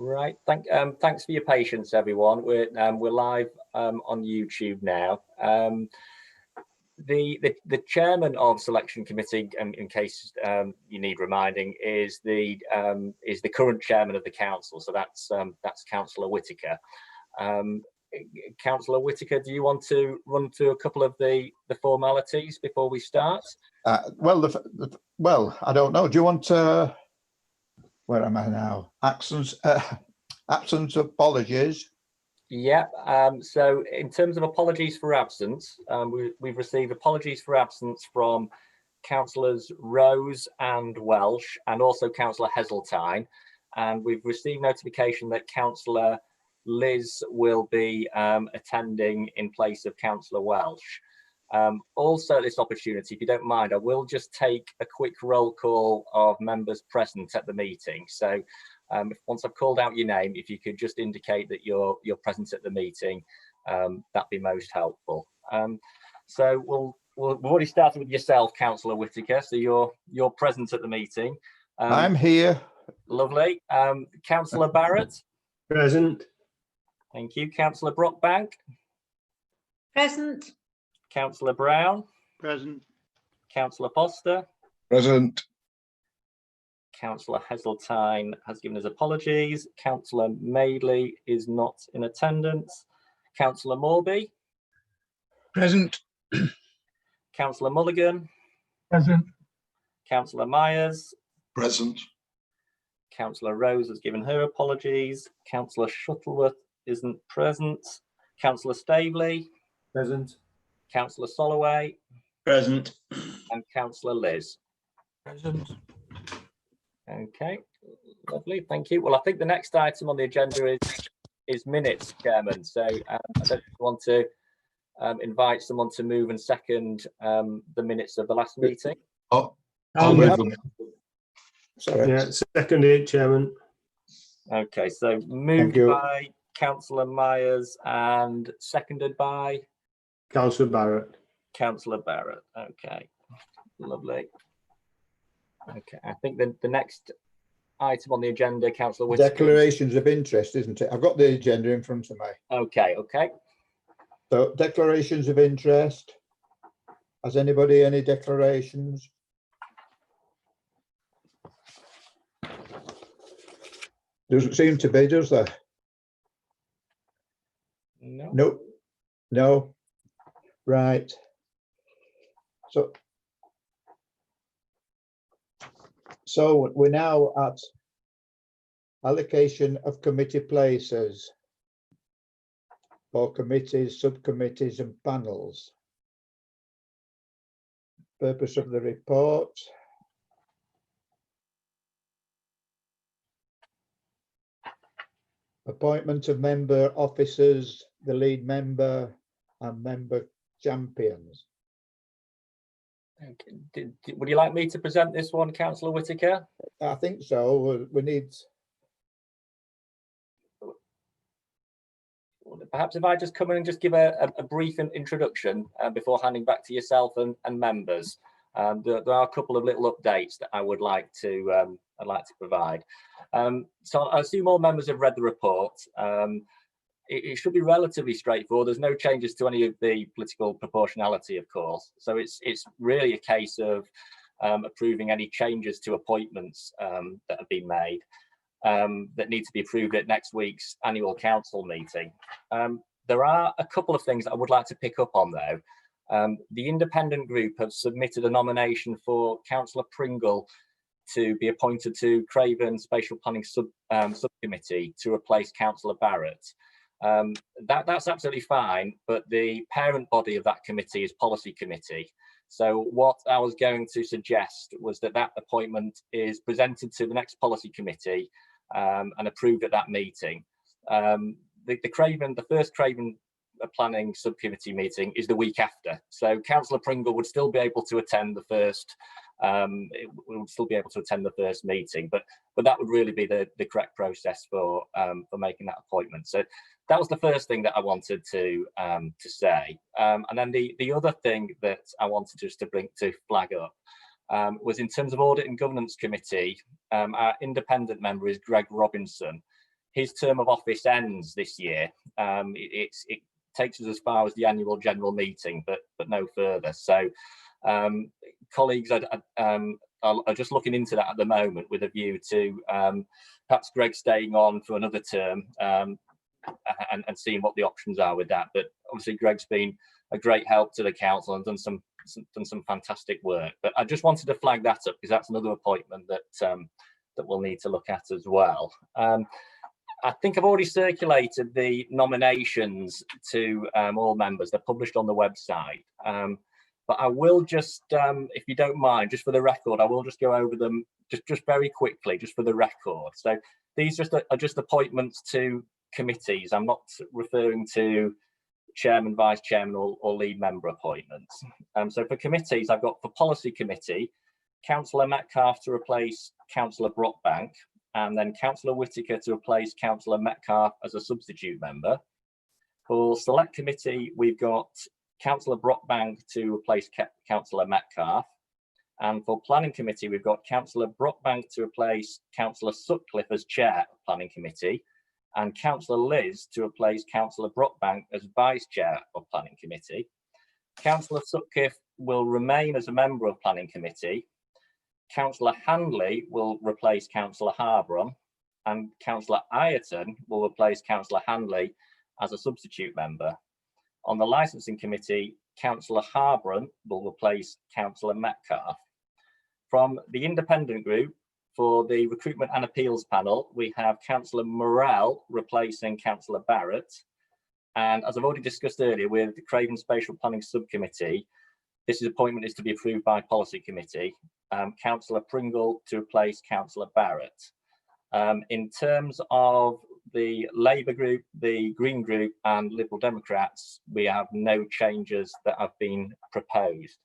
Right. Thanks for your patience, everyone. We're live on YouTube now. The chairman of selection committee, in case you need reminding, is the current chairman of the council. So that's Councillor Whitaker. Councillor Whitaker, do you want to run through a couple of the formalities before we start? Well, I don't know. Do you want where am I now? Absence apologies. Yeah. So in terms of apologies for absence, we've received apologies for absence from Councillors Rose and Welsh, and also Councillor Heseltine, and we've received notification that Councillor Liz will be attending in place of Councillor Welsh. Also at this opportunity, if you don't mind, I will just take a quick roll call of members present at the meeting. So once I've called out your name, if you could just indicate that you're present at the meeting, that'd be most helpful. So we've already started with yourself, Councillor Whitaker, so you're present at the meeting. I'm here. Lovely. Councillor Barrett? Present. Thank you. Councillor Brockbank? Present. Councillor Brown? Present. Councillor Foster? Present. Councillor Heseltine has given his apologies. Councillor Madeley is not in attendance. Councillor Morby? Present. Councillor Mulligan? Present. Councillor Myers? Present. Councillor Rose has given her apologies. Councillor Shuttleworth isn't present. Councillor Staveley? Present. Councillor Soloway? Present. And Councillor Liz? Present. Okay, lovely, thank you. Well, I think the next item on the agenda is minutes, Chairman. So I don't want to invite someone to move and second the minutes of the last meeting. I'll move them. Sorry. Yeah, seconded, Chairman. Okay, so moved by Councillor Myers and seconded by Councillor Barrett. Councillor Barrett. Okay, lovely. Okay, I think the next item on the agenda, Councillor Whitaker. Declarations of interest, isn't it? I've got the agenda in front of me. Okay. So declarations of interest. Has anybody any declarations? Doesn't seem to be, does there? No. Nope. No. Right. So we're now at allocation of committee places for committees, subcommittees and panels. Purpose of the report. Appointment of member officers, the lead member and member champions. Okay. Would you like me to present this one, Councillor Whitaker? I think so. We need. Perhaps if I just come in and just give a brief introduction before handing back to yourself and members. There are a couple of little updates that I would like to provide. So I assume all members have read the report. It should be relatively straightforward. There's no changes to any of the political proportionality, of course. So it's really a case of approving any changes to appointments that have been made that need to be approved at next week's annual council meeting. There are a couple of things that I would like to pick up on, though. The independent group have submitted a nomination for Councillor Pringle to be appointed to Craven Spatial Planning Subcommittee to replace Councillor Barrett. That's absolutely fine, but the parent body of that committee is Policy Committee. So what I was going to suggest was that appointment is presented to the next Policy Committee and approved at that meeting. The first Craven Planning Subcommittee meeting is the week after. So Councillor Pringle would still be able to attend the first meeting, but that would really be the correct process for making that appointment. So that was the first thing that I wanted to say. And then the other thing that I wanted just to flag up was in terms of Audit and Governance Committee, our independent member is Greg Robinson. his term of office ends this year. It takes us as far as the annual general meeting, but no further. So colleagues are just looking into that at the moment with a view to perhaps Greg staying on for another term and seeing what the options are with that. But obviously Greg's been a great help to the council and done some fantastic work. But I just wanted to flag that up because that's another appointment that that we'll need to look at as well. I think I've already circulated the nominations to all members. They're published on the website. But I will just, if you don't mind, just for the record, I will just go over them just very quickly, just for the record. So these are just appointments to committees. I'm not referring to chairman, vice chairman, or lead member appointments. So for committees, I've got for policy committee, Councillor Metcalfe to replace Councillor Brockbank, and then Councillor Whitaker to replace Councillor Metcalfe as a substitute member. For select committee, we've got Councillor Brockbank to replace Councillor Metcalfe. And for planning committee, we've got Councillor Brockbank to replace Councillor Sutcliffe as chair of planning committee, and Councillor Liz to replace Councillor Brockbank as vice chair of planning committee. Councillor Sutcliffe will remain as a member of planning committee. Councillor Handley will replace Councillor Harbron, and Councillor Ireton will replace Councillor Handley as a substitute member. On the licensing committee, Councillor Harbron will replace Councillor Metcalfe. From the independent group, for the recruitment and appeals panel, we have Councillor Morell replacing Councillor Barrett. And as I've already discussed earlier with the Craven Spatial Planning Subcommittee, this appointment is to be approved by policy committee. Councillor Pringle to replace Councillor Barrett. In terms of the Labour group, the Green group and Liberal Democrats, we have no changes that have been proposed.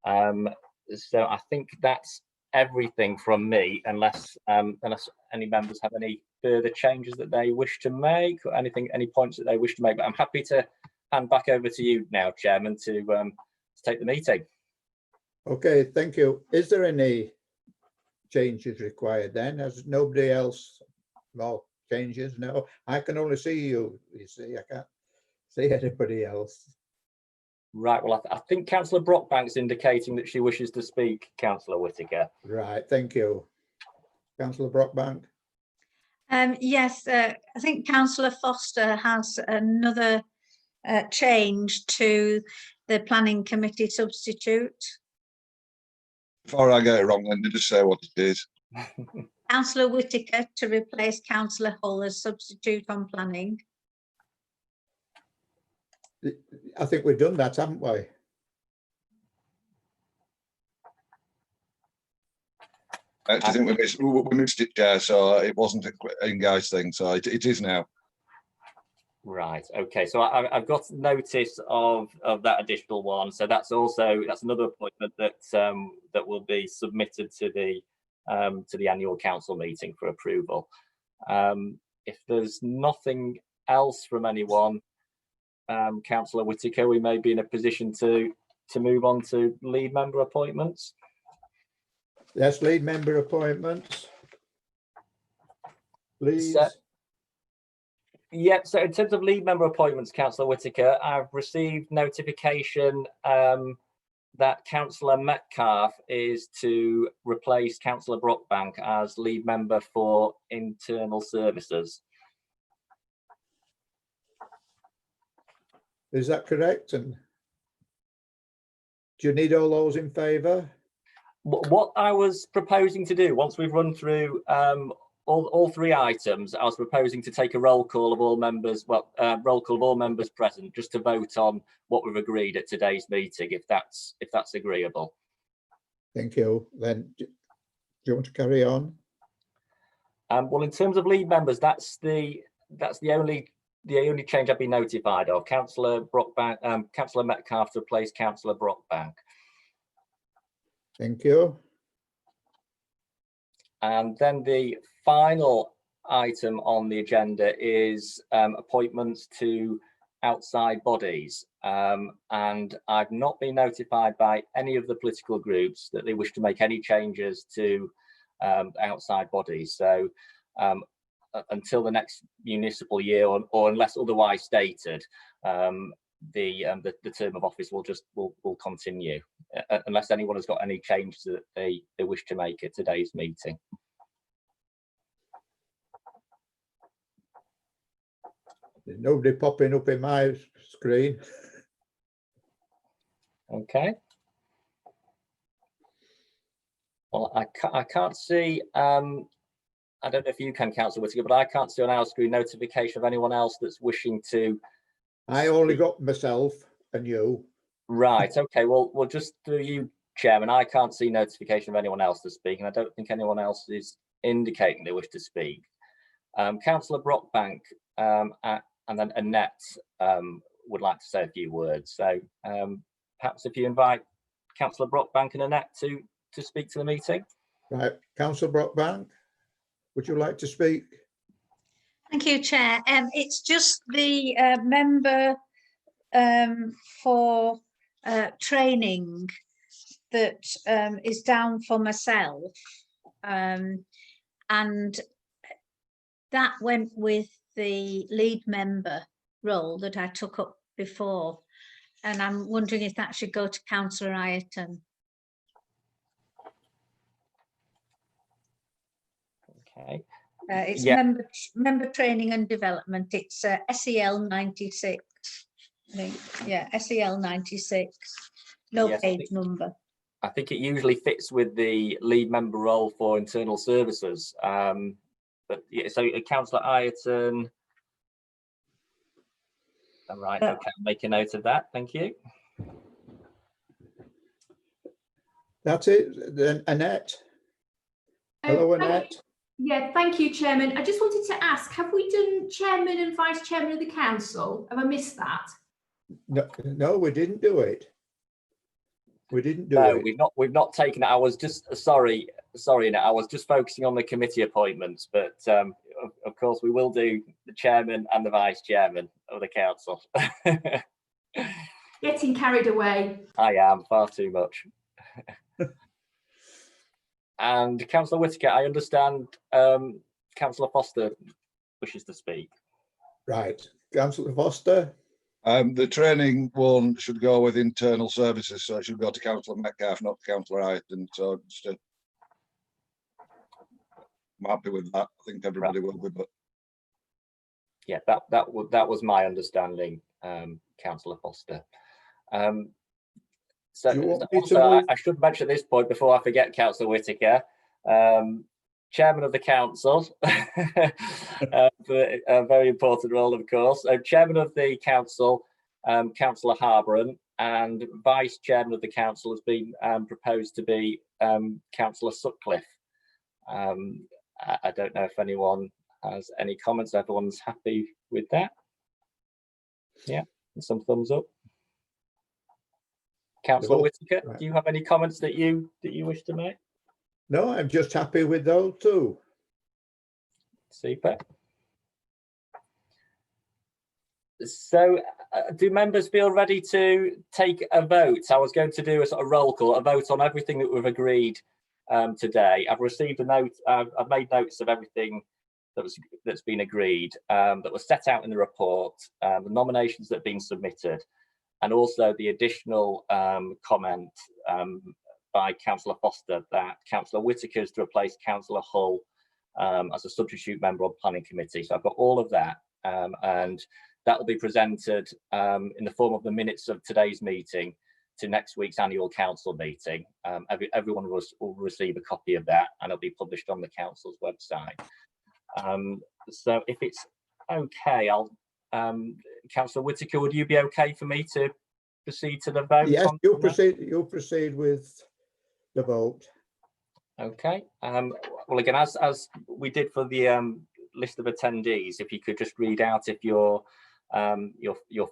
So I think that's everything from me, unless any members have any further changes that they wish to make, or any points that they wish to make. But I'm happy to hand back over to you now, Chairman, to take the meeting. Okay, thank you. Is there any changes required then? Has nobody else, well, changes? No, I can only see you, you see, I can't see anybody else. Right, well, I think Councillor Brockbank's indicating that she wishes to speak, Councillor Whitaker. Right, thank you. Councillor Brockbank. Yes, I think Councillor Foster has another change to the planning committee substitute. Before I get it wrong, then just say what it is. Councillor Whitaker to replace Councillor Hull as substitute on planning. I think we've done that, haven't we? I think we missed it, Chair, so it wasn't a guys thing, so it is now. Right, okay, so I've got notice of that additional one, so that's another appointment that that will be submitted to the annual council meeting for approval. If there's nothing else from anyone, Councillor Whitaker, we may be in a position to move on to lead member appointments. Yes, lead member appointments. Please. Yeah, so in terms of lead member appointments, Councillor Whitaker, I've received notification that Councillor Metcalfe is to replace Councillor Brockbank as lead member for internal services. Is that correct? And do you need all those in favour? What I was proposing to do, once we've run through all three items, I was proposing to take a roll call of all members, roll call of all members present, just to vote on what we've agreed at today's meeting, if that's agreeable. Thank you. Then, do you want to carry on? Well, in terms of lead members, that's the only change I've been notified of. Councillor Brockbank, Councillor Metcalfe to replace Councillor Brockbank. Thank you. And then the final item on the agenda is appointments to outside bodies. And I've not been notified by any of the political groups that they wish to make any changes to outside bodies. So until the next municipal year, or unless otherwise stated, the term of office will continue, unless anyone has got any changes that they wish to make at today's meeting. There's nobody popping up in my screen. Okay. Well, I can't see. I don't know if you can, Councillor Whittaker, but I can't see on our screen notification of anyone else that's wishing to. I only got myself and you. Right. Okay. Well, just through you, Chairman, I can't see notification of anyone else to speak, and I don't think anyone else is indicating they wish to speak. Councillor Brockbank and then Annette would like to say a few words. So perhaps if you invite Councillor Brockbank and Annette to speak to the meeting. Right, Councillor Brockbank, would you like to speak? Thank you, Chair. It's just the member for training that is down for myself, and that went with the lead member role that I took up before, and I'm wondering if that should go to Councillor Ireton. Okay. It's Yeah. member training and development. It's SEL 96. I think. Yeah, SEL 96. No Yes, page number. I think it usually fits with the lead member role for internal services. But yeah, so Councillor Ireton. All right. Okay, I'll make a note of that. Thank you. That's it. Then Annette. Hello, Annette. Yeah, thank you, Chairman. I just wanted to ask, have we done Chairman and Vice Chairman of the Council? Have I missed that? No, we didn't do it. We didn't do No, it. we've not taken it. I was just sorry, Annette, I was just focusing on the committee appointments, but of course we will do the Chairman and the Vice Chairman of the Council. Getting carried away. I am far too much. And Councillor Whittaker, I understand Councillor Foster wishes to speak. Right, Councillor Foster. The training one should go with internal services, so it should go to Councillor Metcalfe, not Councillor Ireton. So just, I'm happy with that. I think everybody will be, but Yeah, that was my understanding, Councillor Foster. So Do you want me to also, move? I should mention at this point before I forget, Councillor Whittaker, Chairman of the Council, for a very important role, of course. Chairman of the Council, Councillor Harborough, and Vice Chairman of the Council has been proposed to be Councillor Sutcliffe. I don't know if anyone has any comments. Everyone's happy with that? Yeah, some thumbs up. Councillor Whittaker, right. do you have any comments that you wish to make? No, I'm just happy with those two. Super. So do members feel ready to take a vote? I was going to do a sort of roll call, a vote on everything that we've agreed today. I've received a note, I've made notes of everything that's been agreed, that was set out in the report, the nominations that have been submitted, and also the additional comment by Councillor Foster that Councillor Whittaker is to replace Councillor Hull as a substitute member on Planning Committee. So I've got all of that, and that will be presented in the form of the minutes of today's meeting to next week's annual council meeting. Everyone will receive a copy of that, and it'll be published on the council's website. So if it's okay, I'll Councillor Whittaker, would you be okay for me to proceed to the vote? Yes, you'll proceed with the vote. Okay. Well, again, as we did for the list of attendees, if you could just read out if you're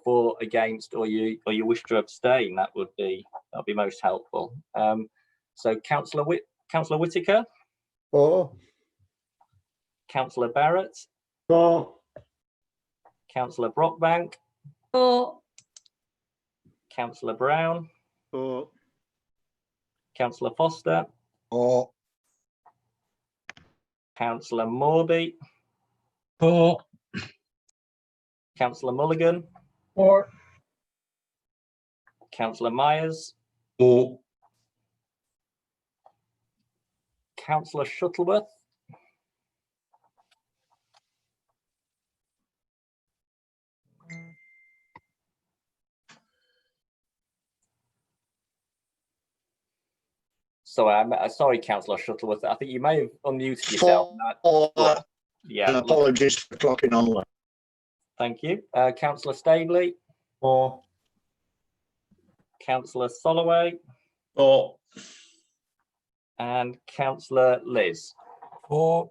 for, against, or you wish to abstain, that'd be most helpful. So Councillor Whittaker, For. Councillor Barrett, For. Councillor Brockbank, For. Councillor Brown, For. Councillor Foster, or Councillor Morby, For. Councillor Mulligan, For. Councillor Myers, For. Councillor Shuttleworth, sorry, sorry, Councillor Shuttleworth. I think you may have unmuted yourself. Yeah, apologies for clocking on late. thank you. Councillor Staveley, For. Councillor Soloway, For. and Councillor Liz. For.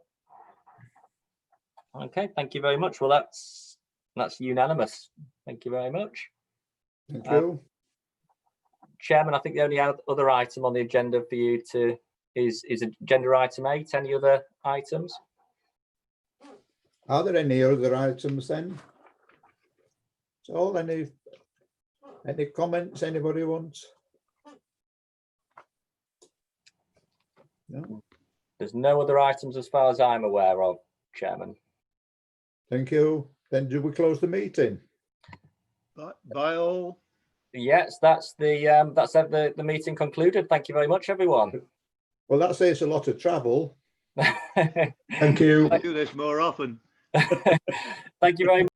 Okay, thank you very much. Well, that's unanimous. Thank you very much. Thank you. Chairman, I think the only other item on the agenda for you is agenda item 8. Any other items? Are there any other items then? So any comments anybody wants? No, There's no other items as far as I'm aware of, Chairman. thank you. Then do we close the meeting? Bye all. Yes, that's the meeting concluded. Thank you very much, everyone. Well, that saves a lot of travel. Thank you. Do this more often. Thank you very much.